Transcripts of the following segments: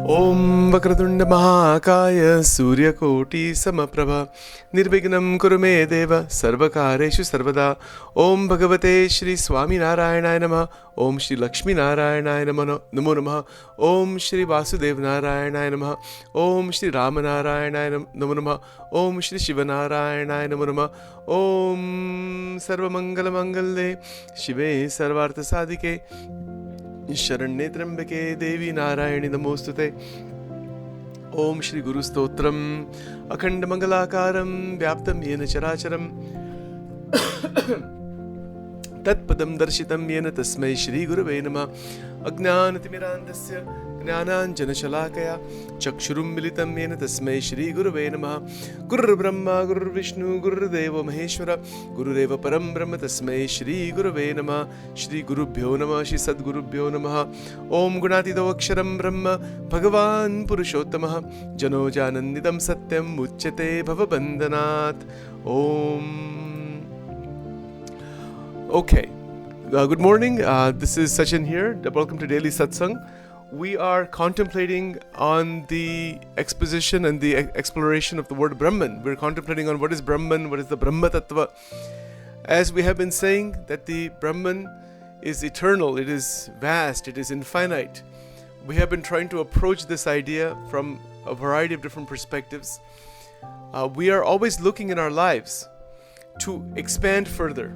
Om Vakratunda Mahakaya Suryakoti Samaprabha Nirvignam Kurume Deva Sarvakareshu Sarvada. Om Bhagavate Shri Swami Narayanaaya Namaha. Om Shri Lakshmi Narayanaaya Namo Namaha. Om Shri Vasudev Narayanaaya Namaha. Om Shri Rama Narayanaaya Namo Namaha. Om Shri Shiva Narayanaaya Namo Namaha. Om Sarva Mangala Mangalle Shive Sarvartha Sadike शरण्ये त्र्यंबके देवी नारायणी नमोस्तुते. ओम श्री गुरु स्तोत्रम अखंड मंगलाकारं व्याप्तं येन चराचरं तत्पदं दर्शितं येन तस्मै श्री गुरवे नमः. अज्ञानतिमिरान्धस्य ज्ञानाञ्जनशलाकया चक्षुरुन्मिलितं येन तस्मै श्री गुरवे नमः. गुरुर्ब्रह्मा गुरुर्विष्णु गुरुर्देवो महेश्वर गुरुरेव परं ब्रह्म तस्मै श्री गुरवे नमः. श्री गुरुभ्यो नमः. श्री सद्गुरुभ्यो नमः. ओम गुणातीतो अक्षरं ब्रह्म भगवान् पुरुषोत्तमः जनो जानन्दितं सत्यं मुच्यते भवबन्धनात्. ओम. Okay, good morning. This is Sachin here. Welcome to Daily Satsang. We are contemplating on the exposition and the exploration of the word Brahman. We're contemplating on what is Brahman, what is the Brahma Tattva. As we have been saying that the Brahman is eternal, it is vast, it is infinite. We have been trying to approach this idea from a variety of different perspectives. We are always looking in our lives to expand further.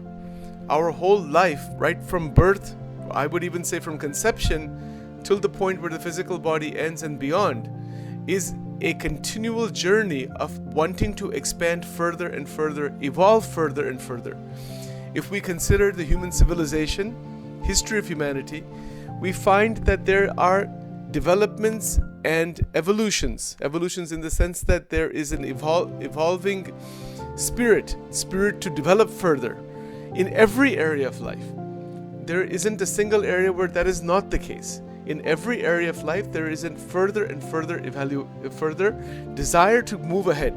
Our whole life, right from birth, I would even say from conception till the point where the physical body ends and beyond, is a continual journey of wanting to expand further and further, evolve further and further. If we consider the human civilization, history of humanity, we find that there are developments and evolutions. Evolutions in the sense that there is an evolving spirit to develop further. In every area of life, there isn't a single area where that is not the case. In every area of life, there is a further and further desire to move ahead.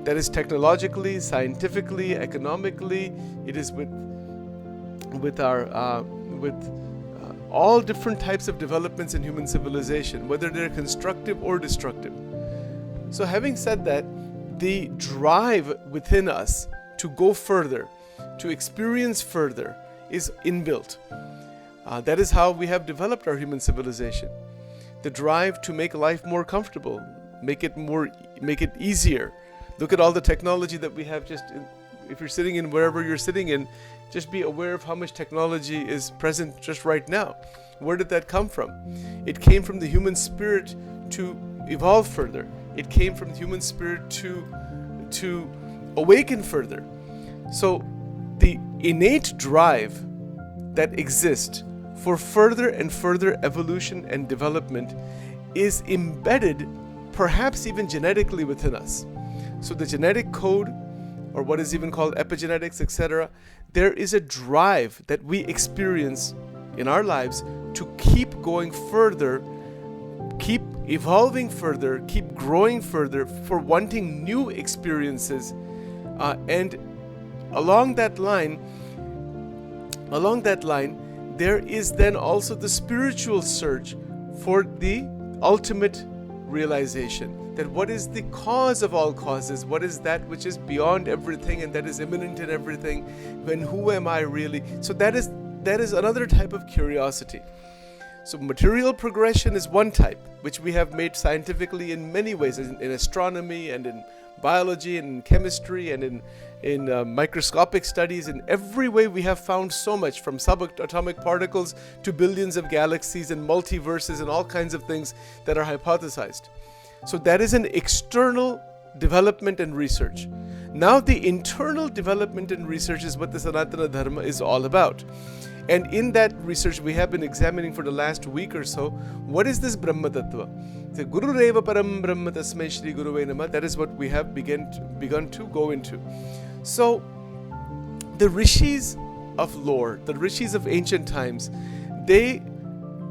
That is technologically, scientifically, economically. It is with all different types of developments in human civilization, whether they're constructive or destructive. So, having said that, the drive within us to go further, to experience further, is inbuilt. That is how we have developed our human civilization. The drive to make life more comfortable, make it easier. Look at all the technology that we have. If you're sitting in wherever you're sitting in, just be aware of how much technology is present just right now. Where did that come from? It came from the human spirit to evolve further. It came from the human spirit to awaken further. So the innate drive that exists for further and further evolution and development is embedded, perhaps even genetically, within us. So the genetic code, or what is even called epigenetics, etc., there is a drive that we experience in our lives to keep going further, keep evolving further, keep growing further, for wanting new experiences. And along that line, there is then also the spiritual search for the ultimate realization. That what is the cause of all causes? What is that which is beyond everything and that is immanent in everything? When who am I really? So that is another type of curiosity. So material progression is one type, which we have made scientifically in many ways, in astronomy and in biology and in chemistry and in microscopic studies. In every way we have found so much, from subatomic particles to billions of galaxies and multiverses and all kinds of things that are hypothesized. So that is an external development and research. Now the internal development and research is what the Sanatana Dharma is all about. And in that research we have been examining for the last week or so, what is this Brahma Tattva? The Guru Reva Param Brahma Tasmai Shri Guruve Namah. That is what we have begun to go into. So the rishis of lore, the rishis of ancient times, they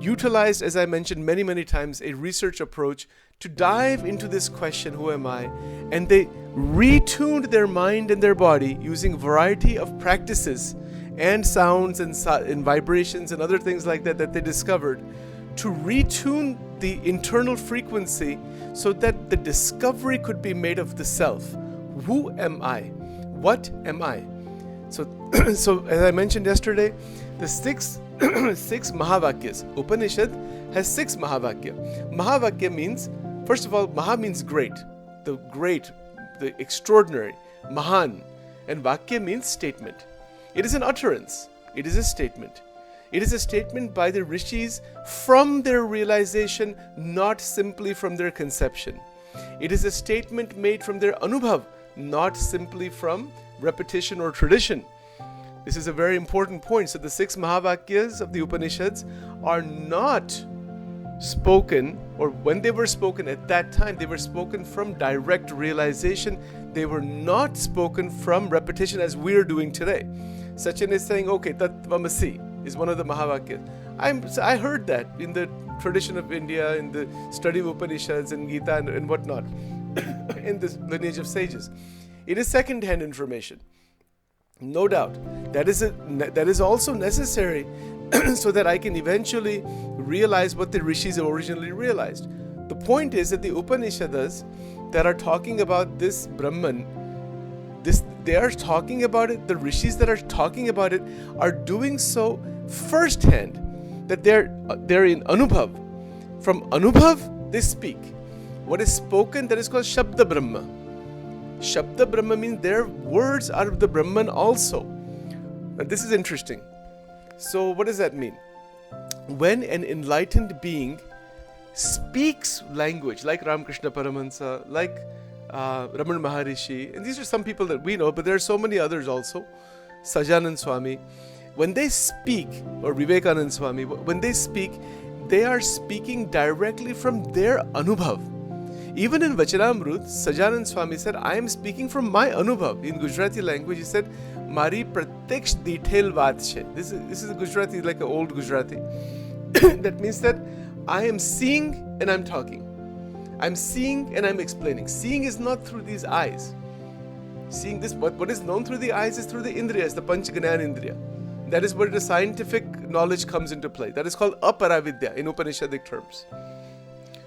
utilized, as I mentioned many times, a research approach to dive into this question, who am I? And they retuned their mind and their body using a variety of practices and sounds and vibrations and other things like that they discovered to retune the internal frequency so that the discovery could be made of the self. Who am I? What am I? So, so as I mentioned yesterday, the six Mahavakyas. Upanishad has 6 Mahavakya. Mahavakya means, first of all, Maha means great, the extraordinary, Mahan. And Vakya means statement. It is an utterance. It is a statement. It is a statement by the rishis from their realization, not simply from their conception. It is a statement made from their anubhav, not simply from repetition or tradition. This is a very important point. So the 6 Mahavakyas of the Upanishads are not spoken, or when they were spoken at that time, they were spoken from direct realization. They were not spoken from repetition as we're doing today. Sachin is saying, okay, Tattvamasi is one of the Mahavakyas. I heard that in the tradition of India, in the study of Upanishads and Gita and whatnot, in this lineage of sages. It is second-hand information. No doubt. That is also necessary so that I can eventually realize what the rishis have originally realized. The point is that the Upanishads that are talking about this Brahman, they are talking about it, the rishis that are talking about it are doing so firsthand, that they're in Anubhav. From Anubhav, they speak. What is spoken, that is called Shabda Brahma. Shabda Brahma means their words are of the Brahman also. Now this is interesting. So what does that mean? When an enlightened being speaks language, like Ramakrishna Paramahansa, like Ramana Maharishi, and these are some people that we know, but there are so many others also, Sajanand Swami, when they speak, or Vivekanand Swami, when they speak, they are speaking directly from their Anubhav. Even in Vachanamrut, Sajanand Swami said, I am speaking from my Anubhav. In Gujarati language, he said, Mari pratyaksh detail vaat che. This is a Gujarati, like an old Gujarati. That means that I am seeing and I'm talking. I'm seeing and I'm explaining. Seeing is not through these eyes. Seeing this, what is known through the eyes is through the Indriyas, the Panch Gnan Indriya. That is where the scientific knowledge comes into play. That is called aparavidya in Upanishadic terms.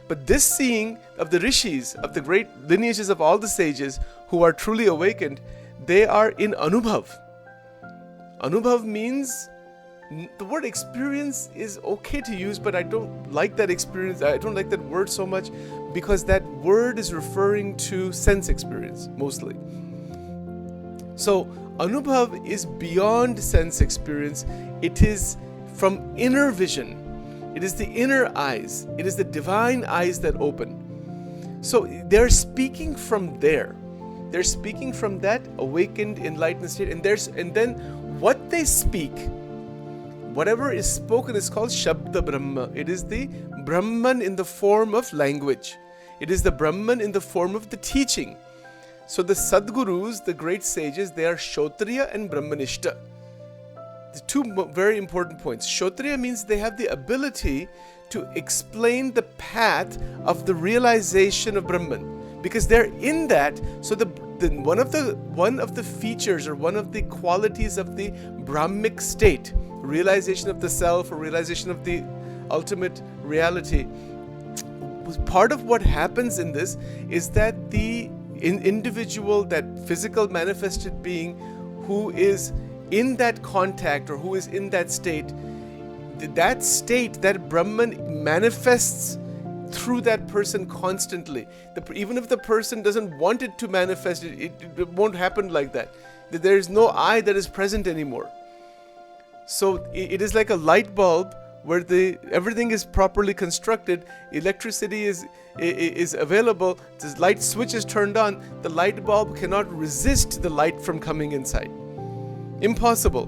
But this seeing of the rishis, of the great lineages of all the sages who are truly awakened, they are in Anubhav. Anubhav means, the word experience is okay to use, but I don't like that experience. I don't like that word so much because that word is referring to sense experience mostly. So Anubhav is beyond sense experience. It is from inner vision. It is the inner eyes. It is the divine eyes that open. So they're speaking from there. They're speaking from that awakened, enlightened state. And then what they speak, whatever is spoken, is called Shabda Brahma. It is the Brahman in the form of language. It is the Brahman in the form of the teaching. So the Sadgurus, the great sages, they are Shotriya and Brahmanishta. The two very important points. Shotriya means they have the ability to explain the path of the realization of Brahman, because they're in that. So one of the features or one of the qualities of the Brahmic state, realization of the self or realization of the ultimate reality, part of what happens in this is that the individual, that physical manifested being who is in that contact or who is in that state, that Brahman manifests through that person constantly. Even if the person doesn't want it to manifest, it won't happen like that. There is no I that is present anymore. So it is like a light bulb where everything is properly constructed, electricity is available, the light switch is turned on, the light bulb cannot resist the light from coming inside. Impossible.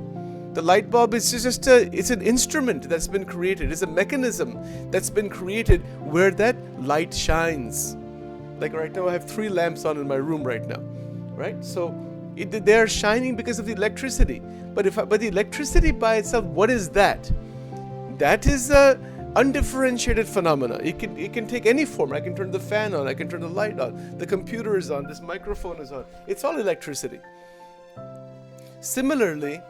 The light bulb is just it's an instrument that's been created. It's a mechanism that's been created where that light shines. Like right now I have 3 lamps on in my room right now, right? So they are shining because of the electricity. But the electricity by itself, what is that? That is a undifferentiated phenomena. It can take any form. I can turn the fan on, I can turn the light on, the computer is on, this microphone is on. It's all electricity. Similarly,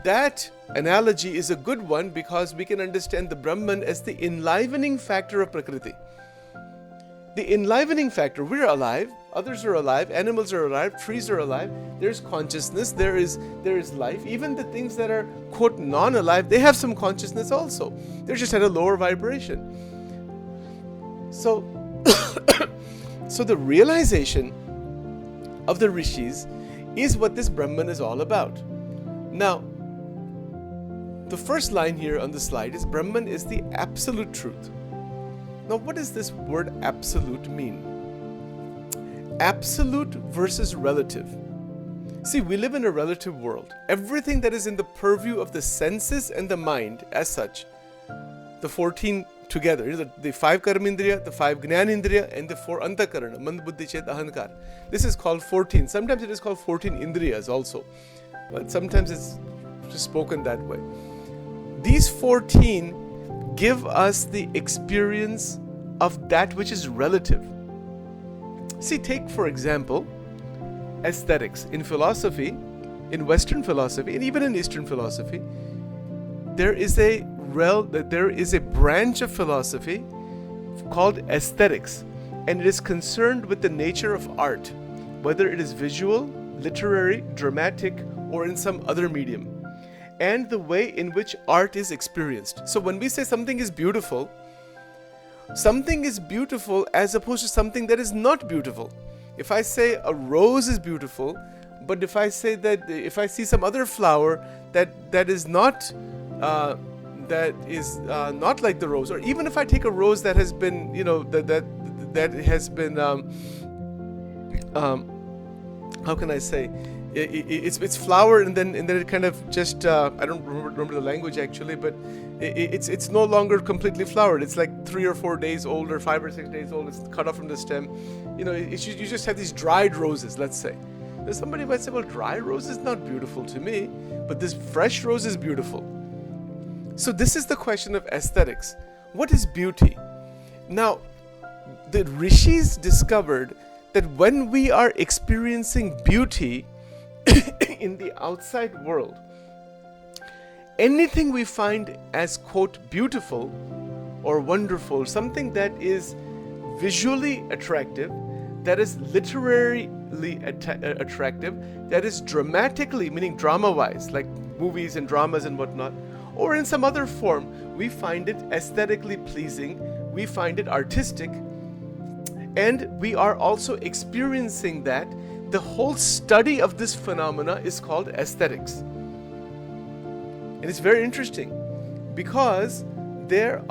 that analogy is a good one because we can understand the Brahman as the enlivening factor of Prakriti. The enlivening factor, we're alive, others are alive, animals are alive, trees are alive, there's consciousness, there is life. Even the things that are, quote, non-alive, they have some consciousness also. They're just at a lower vibration. So, so the realization of the rishis is what this Brahman is all about. Now, the first line here on the slide is Brahman is the absolute truth. Now, what does this word absolute mean? Absolute versus relative. See, we live in a relative world. Everything that is in the purview of the senses and the mind as such, the 14 together, the 5 karmindriya, the 5 jnanindriya, and the 4 antakarana, mand, buddhi, chet, ahankar. This is called 14. Sometimes it is called 14 indriyas also. But sometimes it's just spoken that way. These 14 give us the experience of that which is relative. See, take for example, aesthetics. In philosophy, in Western philosophy, and even in Eastern philosophy, there is a branch of philosophy called aesthetics, and it is concerned with the nature of art, whether it is visual, literary, dramatic, or in some other medium, and the way in which art is experienced. So when we say something is beautiful as opposed to something that is not beautiful. If I say a rose is beautiful, but if I say that, if I see some other flower that is not like the rose, or even if I take a rose that has been, that has been, how can I say? It's flower and then it kind of just I don't remember the language actually, but it's no longer completely flowered. It's like 3 or 4 days old or 5 or 6 days old. It's cut off from the stem. You just have these dried roses, let's say. Now somebody might say, well, dry rose is not beautiful to me, but this fresh rose is beautiful. So this is the question of aesthetics. What is beauty? Now, the rishis discovered that when we are experiencing beauty in the outside world, anything we find as, quote, beautiful or wonderful, something that is visually attractive, that is literarily attractive, that is dramatically, meaning drama-wise, like movies and dramas and whatnot, or in some other form, we find it aesthetically pleasing, we find it artistic, and we are also experiencing that. The whole study of this phenomena is called aesthetics. And it's very interesting because there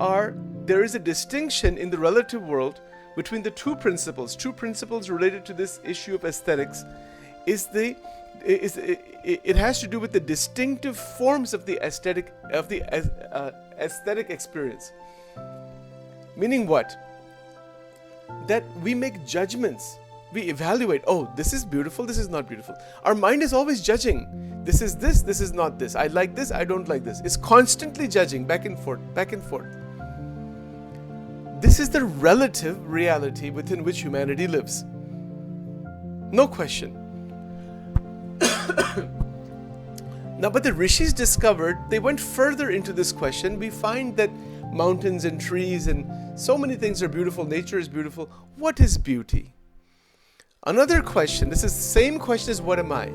is a distinction in the relative world between the two principles related to this issue of aesthetics. It has to do with the distinctive forms of the aesthetic experience. Meaning what? That we make judgments. We evaluate, oh, this is beautiful, this is not beautiful. Our mind is always judging. This is not this. I like this, I don't like this. It's constantly judging, back and forth, back and forth. This is the relative reality within which humanity lives. No question. Now, but the rishis discovered, they went further into this question. We find that mountains and trees and so many things are beautiful, nature is beautiful. What is beauty? Another question, this is the same question as what am I?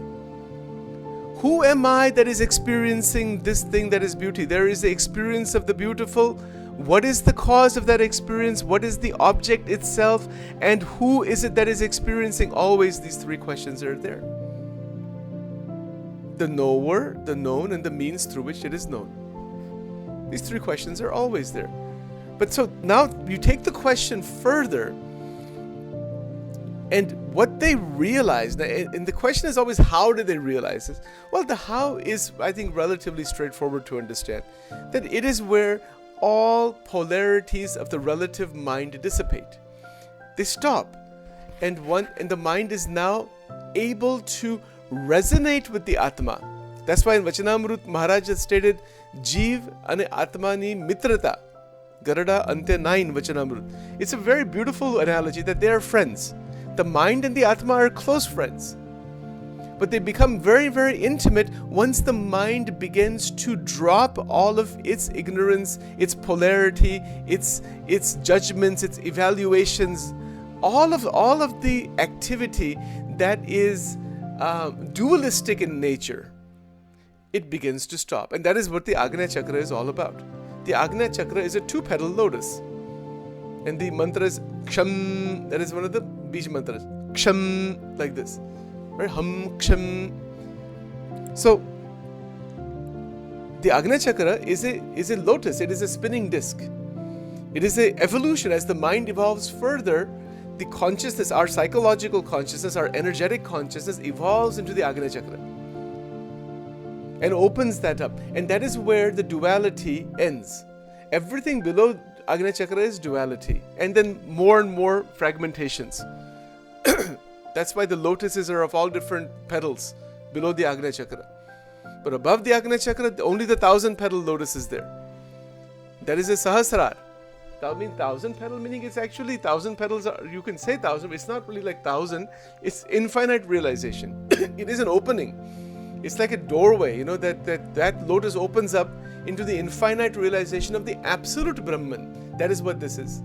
Who am I that is experiencing this thing that is beauty? There is the experience of the beautiful. What is the cause of that experience? What is the object itself? And who is it that is experiencing? Always these three questions are there. The knower, the known, and the means through which it is known. These three questions are always there. But so now you take the question further, and what they realized, and the question is always, how did they realize this? Well, the how is, I think, relatively straightforward to understand. That it is where all polarities of the relative mind dissipate. They stop, and the mind is now able to resonate with the Atma. That's why in Vachanamrut Maharaj has stated, Jeev ane Atma ni mitrata. Garada ante 9 Vachanamrut. It's a very beautiful analogy that they are friends. The mind and the Atma are close friends. But they become very, very intimate once the mind begins to drop all of its ignorance, its polarity, its judgments, its evaluations, all of the activity that is dualistic in nature. It begins to stop. And that is what the Agnya Chakra is all about. The Agnya Chakra is a 2-petal lotus. And the mantra is Ksham. That is one of the Bij mantras. Ksham, like this. Right? Hum, Ksham. So, the Agnya Chakra is a lotus. It is a spinning disc. It is an evolution. As the mind evolves further, the consciousness, our psychological consciousness, our energetic consciousness evolves into the Agnya Chakra and opens that up. And that is where the duality ends. Everything below Agnya Chakra is duality. And then more and more fragmentations. That's why the lotuses are of all different petals below the Agnya Chakra. But above the Agnya Chakra, only the 1,000-petal lotus is there. That is a Sahasrar. That means 1,000 petal, meaning it's actually 1,000 petals. You can say 1,000, but it's not really like 1,000. It's infinite realization. It is an opening. It's like a doorway, that lotus opens up into the infinite realization of the absolute Brahman. That is what this is.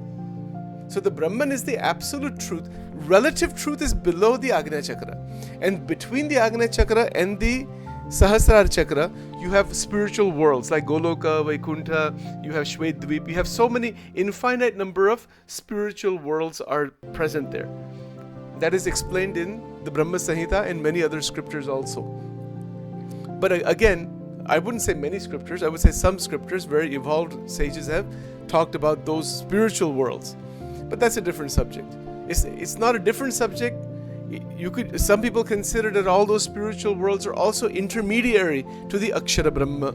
So the Brahman is the absolute truth. Relative truth is below the Agnya Chakra. And between the Agnya Chakra and the Sahasrar Chakra, you have spiritual worlds like Goloka, Vaikuntha, you have Shvedvip, you have so many infinite number of spiritual worlds are present there. That is explained in the Brahma Samhita and many other scriptures also. But again, I wouldn't say many scriptures, I would say some scriptures, very evolved sages have talked about those spiritual worlds. But that's a different subject. It's not a different subject. Some people consider that all those spiritual worlds are also intermediary to the Akshara Brahma.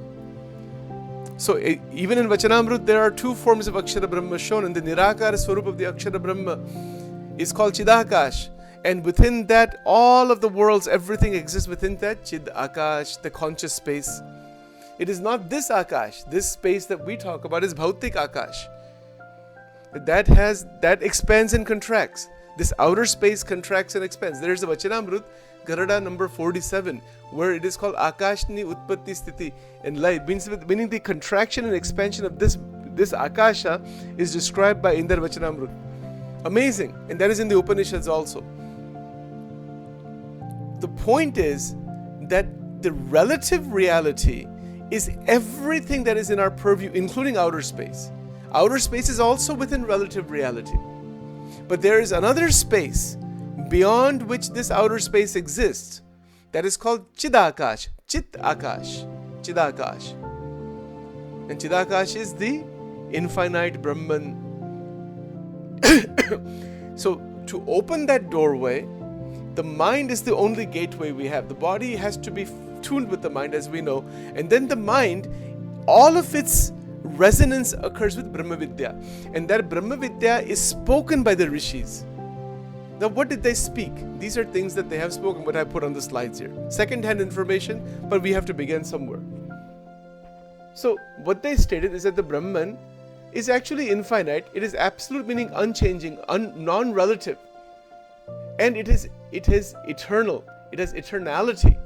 So even in Vachanamrut, there are 2 forms of Akshara Brahma shown, and the Nirakara Swarup of the Akshara Brahma is called Chidakash. And within that, all of the worlds, everything exists within that Chidakash, the conscious space. It is not this Akash. This space that we talk about is Bhautik Akash. That expands and contracts. This outer space contracts and expands. There is a Vachanamrut, Garada number 47, where it is called Akashni Utpatti Sthiti. And light, meaning the contraction and expansion of this Akasha is described by Indar Vachanamrut. Amazing. And that is in the Upanishads also. The point is that the relative reality is everything that is in our purview, including outer space. Outer space is also within relative reality. But there is another space beyond which this outer space exists that is called Chidakash, Chit Akash, Chidakash. And Chidakash is the infinite Brahman. So to open that doorway, the mind is the only gateway we have. The body has to be tuned with the mind, as we know. And then the mind, all of its resonance occurs with Brahma Vidya. And that Brahma Vidya is spoken by the rishis. Now what did they speak? These are things that they have spoken, what I put on the slides here. Second-hand information, but we have to begin somewhere. So what they stated is that the Brahman is actually infinite. It is absolute, meaning unchanging, non-relative. And it is eternal. It has eternality.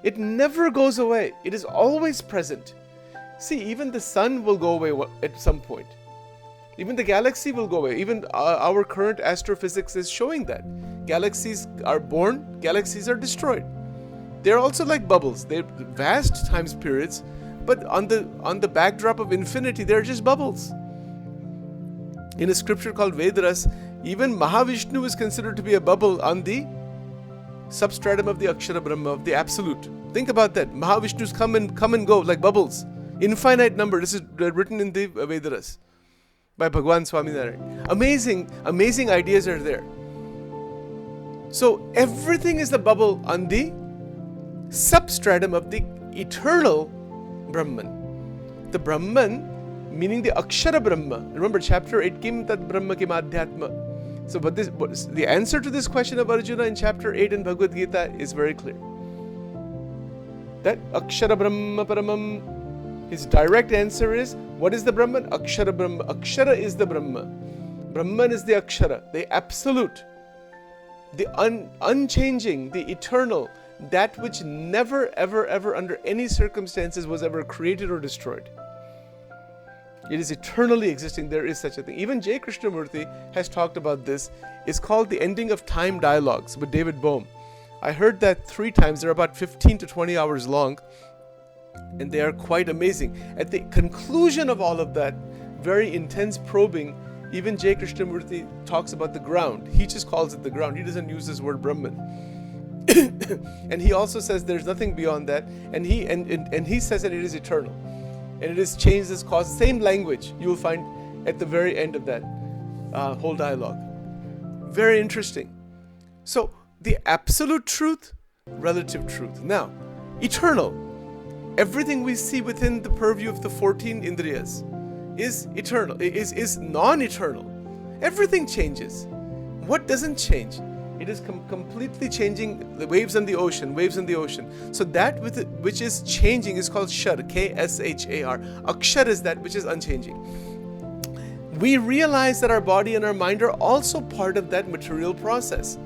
It never goes away. It is always present. See, even the sun will go away at some point. Even the galaxy will go away. Even our current astrophysics is showing that. Galaxies are born, galaxies are destroyed. They're also like bubbles. They're vast time periods, but on the backdrop of infinity, they're just bubbles. In a scripture called Vedas, even Mahavishnu is considered to be a bubble on the substratum of the Akshara Brahma, of the Absolute. Think about that. Mahavishnus come and go like bubbles. Infinite number. This is written in the Vedas by Bhagwan Swaminarayan. Amazing ideas are there. So everything is the bubble on the substratum of the eternal Brahman. The Brahman, meaning the Akshara Brahma. Remember chapter 8, Kim Tad Brahma Kim Adhyatma. So the answer to this question of Arjuna in chapter 8 in Bhagavad Gita is very clear. That Akshara Brahma Paramam, his direct answer is, what is the Brahman? Akshara Brahma. Akshara is the Brahma. Brahman is the Akshara, the absolute, the unchanging, the eternal, that which never, ever, ever, under any circumstances was ever created or destroyed. It is eternally existing. There is such a thing. Even J. Krishnamurti has talked about this. It's called The Ending of Time Dialogues with David Bohm. I heard that 3 times. They're about 15 to 20 hours long, and they are quite amazing. At the conclusion of all of that very intense probing, even J. Krishnamurti talks about the ground. He just calls it the ground. He doesn't use this word Brahman. And he also says there's nothing beyond that. And he says that it is eternal. And it is changed as cause. Same language you will find at the very end of that whole dialogue. Very interesting. So the absolute truth, relative truth. Now, eternal. Everything we see within the purview of the 14 Indriyas is eternal, is non-eternal. Everything changes. What doesn't change? It is completely changing. The waves in the ocean, So that which is changing is called Shar, K-S-H-A-R. Akshar is that which is unchanging. We realize that our body and our mind are also part of that material process.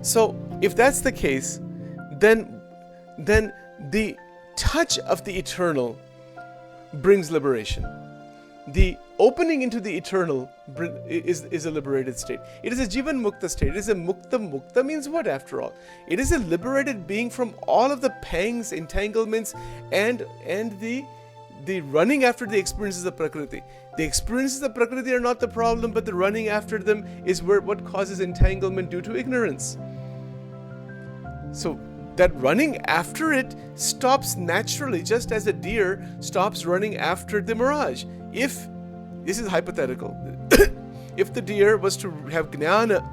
So if that's the case, then the touch of the eternal brings liberation. The opening into the eternal is a liberated state. It is a Jivan Mukta state. It is a Mukta. Mukta means what after all? It is a liberated being from all of the pangs, entanglements, and the running after the experiences of Prakriti. The experiences of Prakriti are not the problem, but the running after them is what causes entanglement due to ignorance. So that running after it stops naturally, just as a deer stops running after the mirage. If, this is hypothetical, if the deer was to have gnana,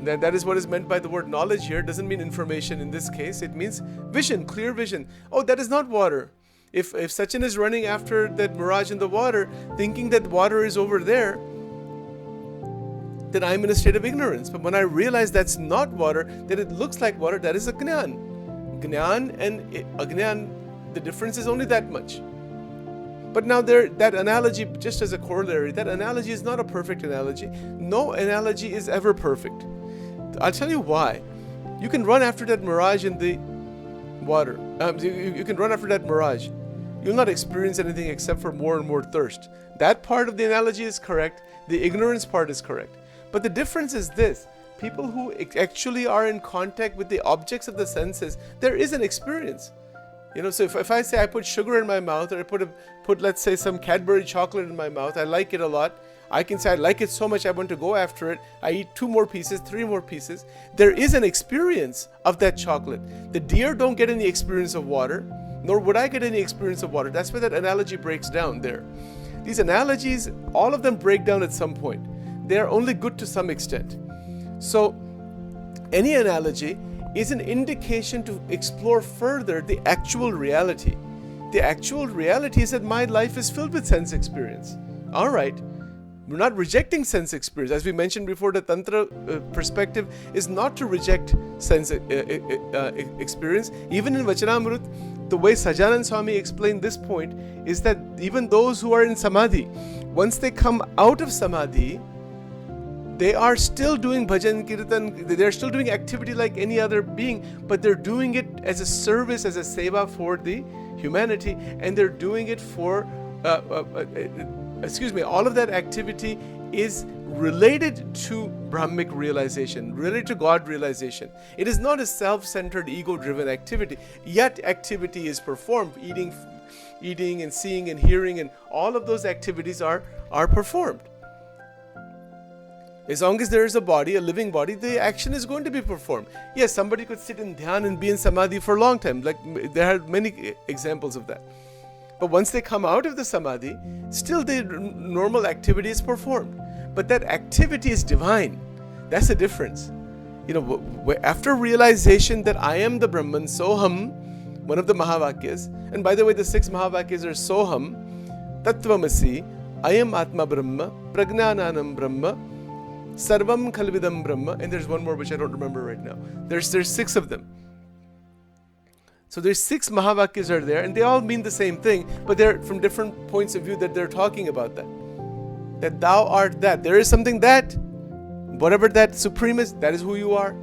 that is what is meant by the word knowledge here, doesn't mean information in this case, it means vision, clear vision. Oh, that is not water. If Sachin is running after that mirage in the water, thinking that water is over there, then I'm in a state of ignorance. But when I realize that's not water, that it looks like water, that is a Gnan. Gnan and Agnan, the difference is only that much. But now that analogy, just as a corollary, that analogy is not a perfect analogy. No analogy is ever perfect. I'll tell you why. You can run after that mirage in the water. You can run after that mirage. You'll not experience anything except for more and more thirst. That part of the analogy is correct. The ignorance part is correct. But the difference is this. People who actually are in contact with the objects of the senses, there is an experience. So if I say I put sugar in my mouth, or I put let's say some Cadbury chocolate in my mouth, I like it a lot. I can say I like it so much I want to go after it. I eat 2 more pieces, 3 more pieces. There is an experience of that chocolate. The deer don't get any experience of water, nor would I get any experience of water. That's where that analogy breaks down there. These analogies, all of them break down at some point. They are only good to some extent. So any analogy is an indication to explore further the actual reality. The actual reality is that my life is filled with sense experience. All right. We're not rejecting sense experience. As we mentioned before, the Tantra perspective is not to reject sense experience. Even in Vachanamrut, the way Sajanand Swami explained this point is that even those who are in Samadhi, once they come out of Samadhi, they are still doing bhajan, kirtan, they're still doing activity like any other being, but they're doing it as a service, as a seva for the humanity, and they're doing it for, all of that activity is related to Brahmic realization, related to God realization. It is not a self-centered, ego-driven activity, yet activity is performed. Eating and seeing and hearing and all of those activities are performed. As long as there is a body, a living body, the action is going to be performed. Yes, somebody could sit in dhyan and be in samadhi for a long time. Like there are many examples of that. But once they come out of the samadhi, still the normal activity is performed. But that activity is divine. That's the difference. After realization that I am the Brahman, Soham, one of the Mahavakyas, and by the way, the 6 Mahavakyas are Soham, Tattvamasi, Ayam Atma Brahma, Pragnananam Brahma, Sarvam Khalvidam Brahma, and there's one more which I don't remember right now. There's 6 of them. So there's 6 Mahavakyas are there, and they all mean the same thing, but they're from different points of view that they're talking about that. That thou art that. There is something that, whatever that supreme is, that is who you are.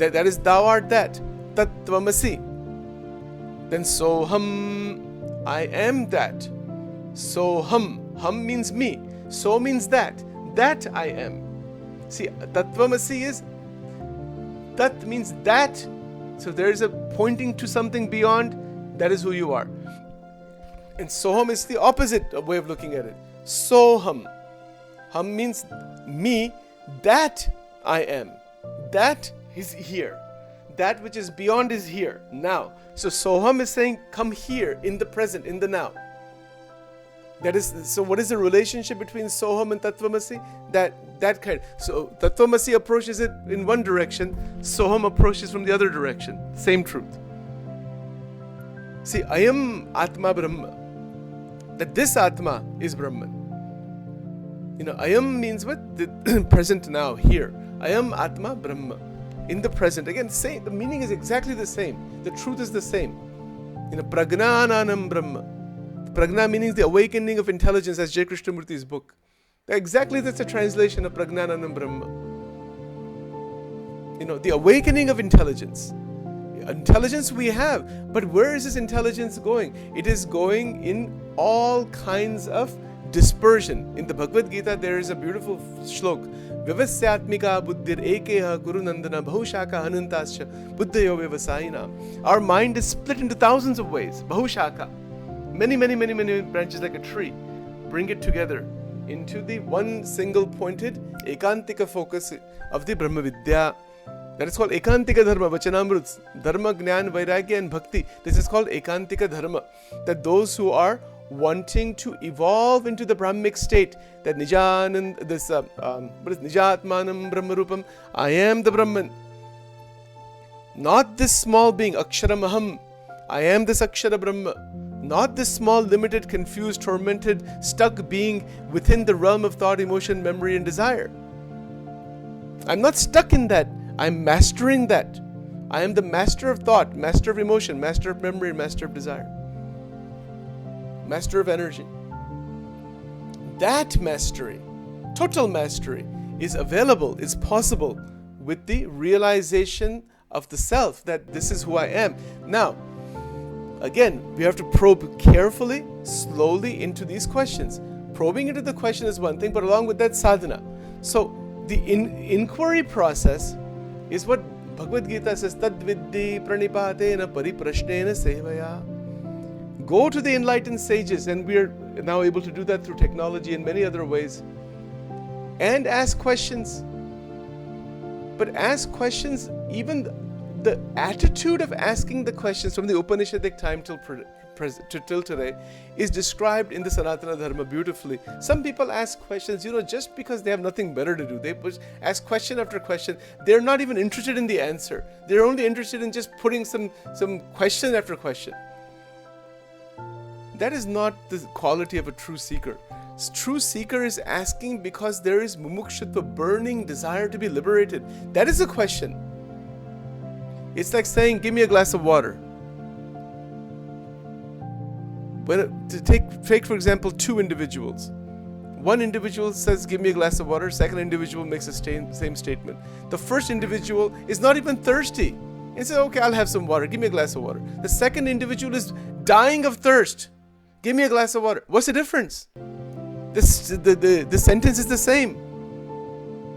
That is thou art that. Tat tvamasi. Then soham, I am that. Soham, hum means me. So means that I am. See, tattvamasi is, tat means that. So there is a pointing to something beyond, that is who you are. And soham is the opposite way of looking at it. Soham. Hum means me, that I am. That is here. That which is beyond is here, now. So soham is saying, come here, in the present, in the now. That is, so what is the relationship between soham and tattvamasi? That kind. So tattvamasi approaches it in one direction, soham approaches from the other direction. Same truth. See, I am Atma Brahma. That this Atma is Brahman. I am means what? The present now, here. I am Atma Brahma. In the present. Again, the meaning is exactly the same. The truth is the same. Pragnananam Brahma. Pragna meaning the awakening of intelligence, as J. Krishnamurti's book. Exactly, that's a translation of Pragnananam Brahma. The awakening of intelligence. Intelligence we have, but where is this intelligence going? It is going in all kinds of dispersion. In the Bhagavad Gita, there is a beautiful shlok. Vivasyatmika buddhir ekeha gurunandana bahushaka anantascha buddhayo vivasayina. Our mind is split into thousands of ways. Bahushaka. Many branches like a tree. Bring it together into the one single pointed ekantika focus of the Brahma Vidya. That is called ekantika dharma, vachanamrut, dharma, jnana, vairagya and bhakti. This is called ekantika dharma. That those who are wanting to evolve into the Brahmic state, that Nijatmanam Brahmarupam, I am the Brahman. Not this small being, Aksharamaham, I am this Akshara Brahma. Not this small, limited, confused, tormented, stuck being within the realm of thought, emotion, memory and desire. I'm not stuck in that. I'm mastering that. I am the master of thought, master of emotion, master of memory, and master of desire. Master of energy. That mastery, total mastery, is available, is possible with the realization of the self, that this is who I am. Now, again, we have to probe carefully, slowly into these questions. Probing into the question is one thing, but along with that, sadhana. So, the inquiry process is what Bhagavad Gita says, Tad Viddhi Pranipatena Pariprashnena Sevaya. Go to the enlightened sages, and we are now able to do that through technology and many other ways, and ask questions. But ask questions, even the attitude of asking the questions from the Upanishadic time till today is described in the Sanatana Dharma beautifully. Some people ask questions, just because they have nothing better to do. They ask question after question. They're not even interested in the answer. They're only interested in just putting some question after question. That is not the quality of a true seeker. True seeker is asking because there is mumukshutva, burning desire to be liberated. That is a question. It's like saying, give me a glass of water. Take for example, two individuals. One individual says, give me a glass of water. Second individual makes the same statement. The first individual is not even thirsty. He says, okay, I'll have some water. Give me a glass of water. The second individual is dying of thirst. Give me a glass of water. What's the difference? The sentence is the same.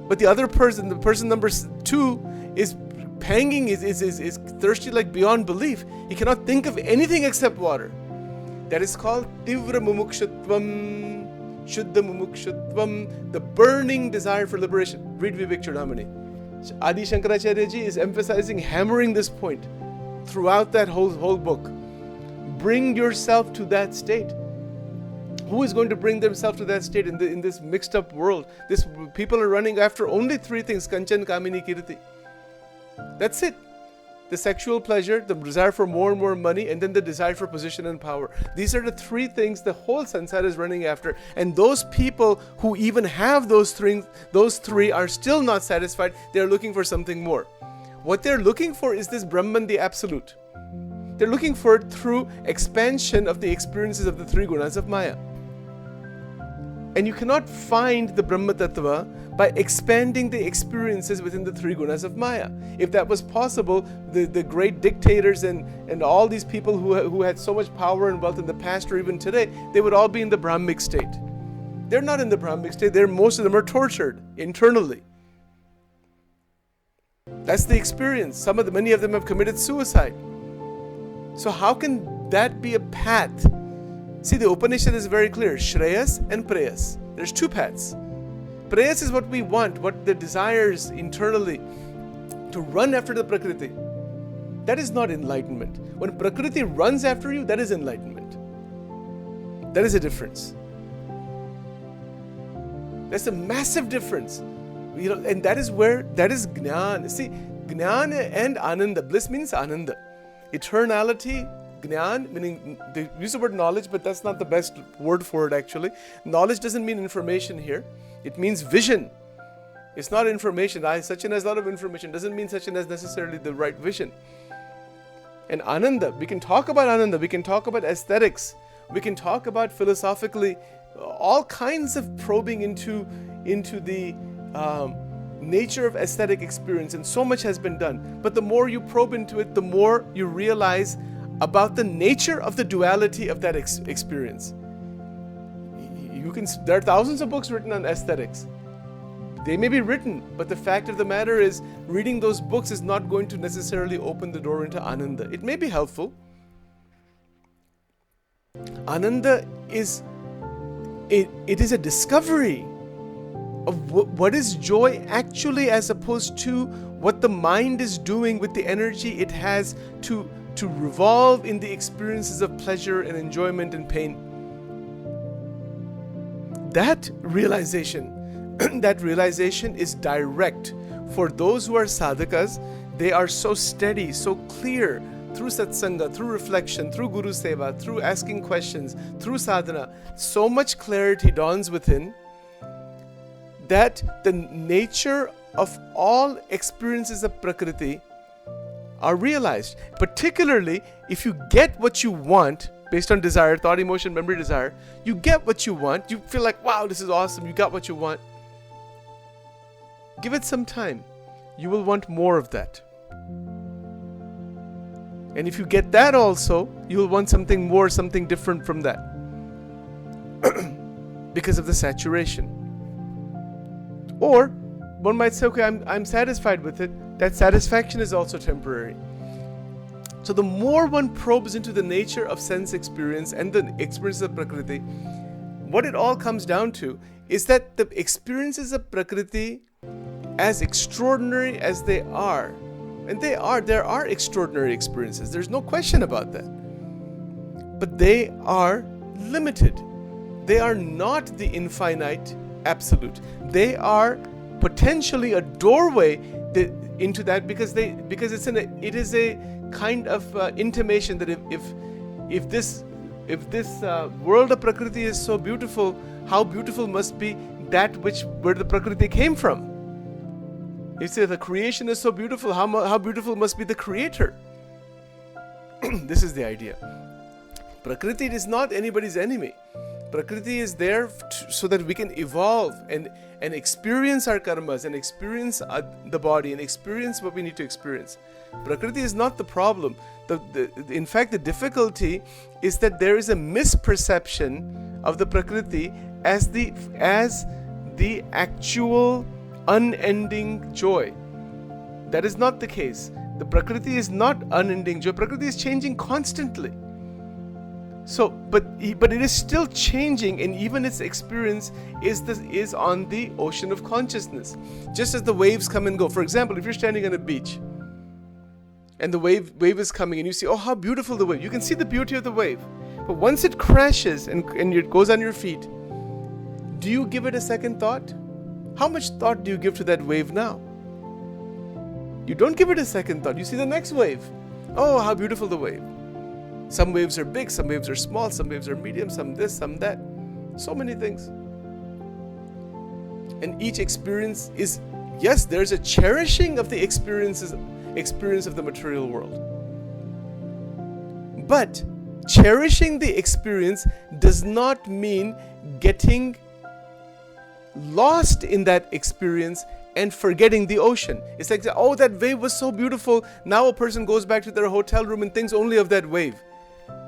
But the other person, the person number two, is panging, is thirsty like beyond belief. He cannot think of anything except water. That is called Tivra Mumukshutvam, Shuddha Mumukshutvam, the burning desire for liberation. Read Vivek Chudamani. Adi Shankaracharya ji is emphasizing, hammering this point throughout that whole book. Bring yourself to that state. Who is going to bring themselves to that state in this mixed up world? People are running after only three things: Kanchan, Kamini, Kirti. That's it. The sexual pleasure, the desire for more and more money, and then the desire for position and power. These are the three things the whole sansara is running after. And those people who even have those three are still not satisfied. They're looking for something more. What they're looking for is this Brahman, the absolute. They're looking for it through expansion of the experiences of the three gunas of Maya. And you cannot find the Brahma Tattva by expanding the experiences within the three gunas of Maya. If that was possible, the great dictators and all these people who had so much power and wealth in the past or even today, they would all be in the Brahmic state. They're not in the Brahmic state. Most of them are tortured internally. That's the experience. Many of them have committed suicide. So how can that be a path? See, the Upanishad is very clear. Shreyas and Preyas. There's two paths. Preyas is what we want, what the desires internally, to run after the Prakriti. That is not enlightenment. When Prakriti runs after you, that is enlightenment. That is a difference. That's a massive difference. And that is Jnana. See, Jnana and Ananda. Bliss means Ananda. Eternality, Jnana, meaning they use the word knowledge, but that's not the best word for it actually. Knowledge doesn't mean information here. It means vision. It's not information. Sachin has a lot of information. Doesn't mean Sachin has necessarily the right vision. And Ananda, we can talk about Ananda. We can talk about aesthetics. We can talk about philosophically all kinds of probing into the nature of aesthetic experience, and so much has been done. But the more you probe into it, the more you realize about the nature of the duality of that experience. There are thousands of books written on aesthetics. They may be written, but the fact of the matter is, reading those books is not going to necessarily open the door into Ananda. It may be helpful. Ananda is a discovery of what is joy actually, as opposed to what the mind is doing with the energy it has to revolve in the experiences of pleasure and enjoyment and pain. That realization is direct. For those who are sadhakas, they are so steady, so clear, through satsanga, through reflection, through guru seva, through asking questions, through sadhana. So much clarity dawns within that the nature of all experiences of Prakriti are realized. Particularly if you get what you want based on desire, thought, emotion, memory, desire, you get what you want, you feel like, wow, this is awesome, you got what you want. Give it some time. You will want more of that. And if you get that also, you will want something more, something different from that. Because of the saturation. Or one might say, okay, I'm satisfied with it. That satisfaction is also temporary. So the more one probes into the nature of sense experience and the experiences of Prakriti, what it all comes down to is that the experiences of Prakriti, as extraordinary as they are, and there are extraordinary experiences, there's no question about that, but they are limited. They are not the infinite absolute. They are potentially a doorway into that, because it is a kind of intimation that if this world of Prakriti is so beautiful, how beautiful must be that where the Prakriti came from. You say the creation is so beautiful, how beautiful must be the creator. This is the idea. Prakriti is not anybody's enemy. Prakriti is there so that we can evolve and experience our karmas and experience the body and experience what we need to experience. Prakriti is not the problem. In fact, the difficulty is that there is a misperception of the Prakriti as the actual unending joy. That is not the case. The Prakriti is not unending joy. Prakriti is changing constantly. So, but it is still changing, and even its experience is on the ocean of consciousness. Just as the waves come and go. For example, if you're standing on a beach, and the wave is coming, and you see, oh, how beautiful the wave. You can see the beauty of the wave. But once it crashes and it goes on your feet, do you give it a second thought? How much thought do you give to that wave now? You don't give it a second thought. You see the next wave. Oh, how beautiful the wave. Some waves are big, some waves are small, some waves are medium, some this, some that. So many things. And each experience is, yes, there's a cherishing of the experience of the material world. But cherishing the experience does not mean getting lost in that experience and forgetting the ocean. It's like, oh, that wave was so beautiful. Now a person goes back to their hotel room and thinks only of that wave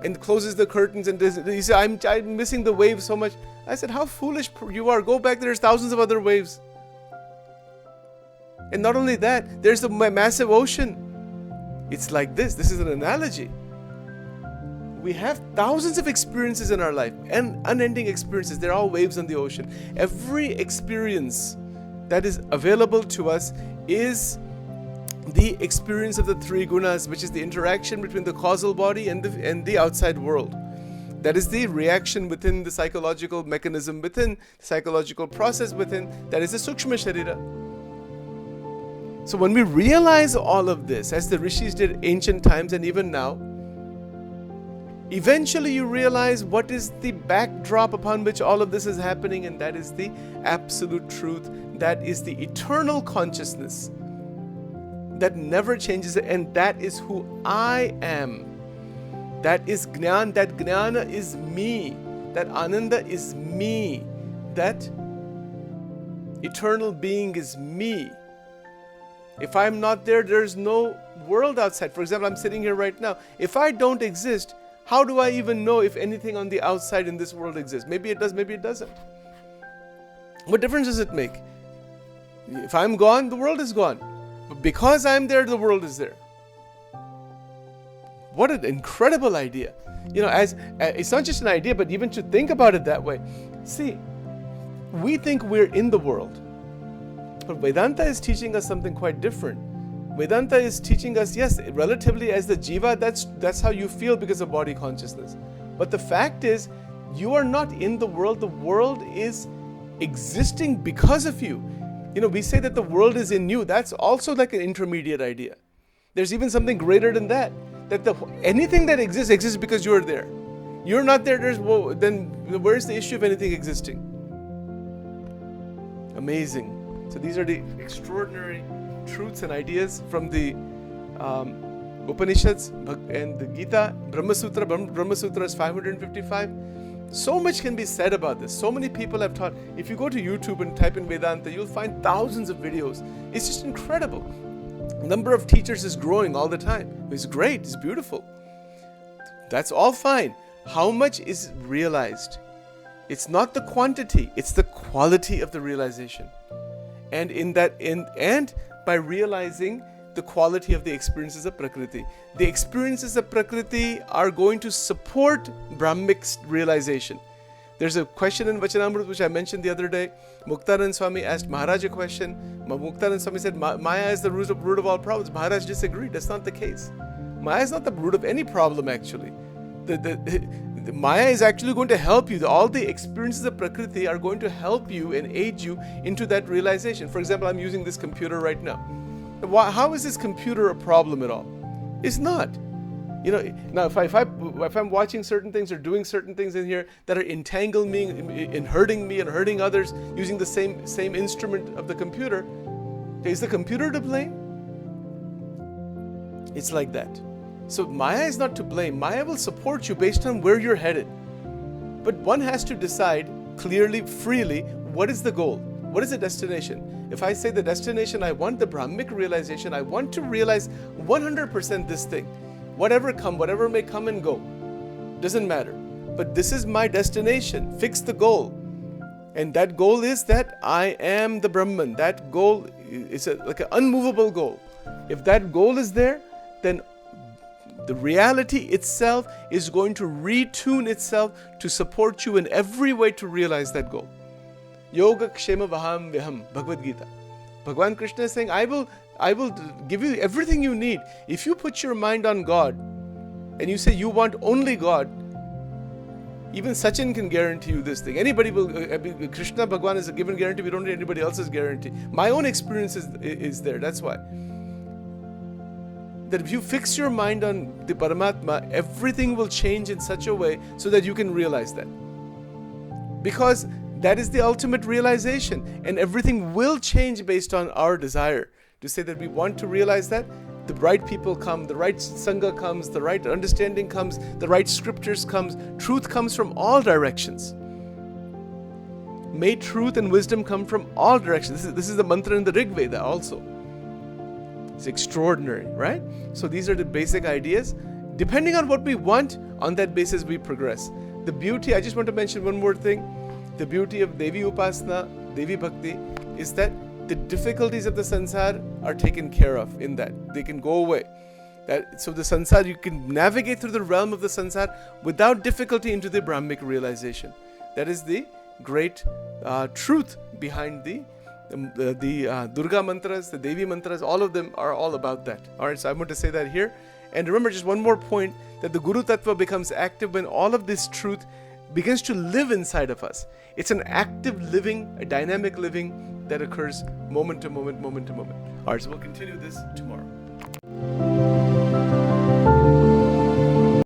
and closes the curtains and he said, I'm missing the wave so much. I said, how foolish you are. Go back, there's thousands of other waves. And not only that, there's the massive ocean. It's like this is an analogy. We have thousands of experiences in our life and unending experiences. They're all waves on the ocean. Every experience that is available to us is the experience of the three gunas, which is the interaction between the causal body and the outside world. That is the reaction within the psychological mechanism, within the psychological process within, that is the Sukshma Sharira. So when we realize all of this, as the rishis did ancient times and even now, eventually you realize what is the backdrop upon which all of this is happening, and that is the absolute truth. That is the eternal consciousness that never changes, and that is who I am. That is Gnan, that Gnana is me, that Ananda is me, that eternal being is me. If I'm not there, there's no world outside. For example, I'm sitting here right now. If I don't exist, how do I even know if anything on the outside in this world exists? Maybe it does, maybe it doesn't. What difference does it make? If I'm gone, the world is gone. But because I'm there, the world is there. What an incredible idea. As it's not just an idea, but even to think about it that way. See, we think we're in the world. But Vedanta is teaching us something quite different. Vedanta is teaching us, yes, relatively as the jiva, that's how you feel because of body consciousness. But the fact is, you are not in the world. The world is existing because of you. We say that the world is in you. That's also like an intermediate idea. There's even something greater than that. That anything that exists because you're there. You're not there, then where's the issue of anything existing? Amazing. So these are the extraordinary truths and ideas from the Upanishads and the Gita. Brahma Sutra is 555. So much can be said about this. So many people have taught. If you go to YouTube and type in Vedanta, you'll find thousands of videos. It's just incredible. Number of teachers is growing all the time. It's great. It's beautiful. That's all fine. How much is realized? It's not the quantity. It's the quality of the realization. And and by realizing the quality of the experiences of Prakriti. The experiences of Prakriti are going to support Brahmic realization. There's a question in Vachanamrut which I mentioned the other day. Muktanand Swami asked Maharaj a question. Muktanand Swami said, Maya is the root of all problems. Maharaj disagreed. That's not the case. Maya is not the root of any problem actually. The Maya is actually going to help you. All the experiences of Prakriti are going to help you and aid you into that realization. For example, I'm using this computer right now. How is this computer a problem at all? It's not. Now if I'm watching certain things or doing certain things in here that are entangling me and hurting me and hurting others using the same instrument of the computer, is the computer to blame? It's like that. So Maya is not to blame. Maya will support you based on where you're headed. But one has to decide clearly, freely, what is the goal? What is the destination? If I say the destination, I want the Brahmic realization, I want to realize 100% this thing. Whatever may come and go, doesn't matter. But this is my destination. Fix the goal. And that goal is that I am the Brahman. That goal is like an unmovable goal. If that goal is there, then the reality itself is going to retune itself to support you in every way to realize that goal. Yoga Kshema Vaham Viham, Bhagavad Gita. Bhagavan Krishna is saying, I will give you everything you need. If you put your mind on God and you say you want only God, even Sachin can guarantee you this thing. Anybody will, Krishna Bhagavan is a given guarantee. We don't need anybody else's guarantee. My own experience is there. That's why. That if you fix your mind on the Paramatma, everything will change in such a way so that you can realize that. Because that is the ultimate realization, and everything will change based on our desire. To say that we want to realize that, the right people come, the right Sangha comes, the right understanding comes, the right scriptures comes, truth comes from all directions. May truth and wisdom come from all directions. This is the mantra in the Rig Veda also. It's extraordinary, right? So these are the basic ideas. Depending on what we want, on that basis we progress. The beauty, I just want to mention one more thing. The beauty of Devi Upasana, Devi Bhakti, is that the difficulties of the sansar are taken care of in that. They can go away. So the sansar, you can navigate through the realm of the sansar without difficulty into the Brahmic realization. That is the great truth behind the Durga mantras, the Devi mantras. All of them are all about that. Alright, so I want to say that here. And remember, just one more point, that the Guru Tattva becomes active when all of this truth begins to live inside of us. It's an active living, a dynamic living that occurs moment to moment, moment to moment. Alright, so we'll continue this tomorrow.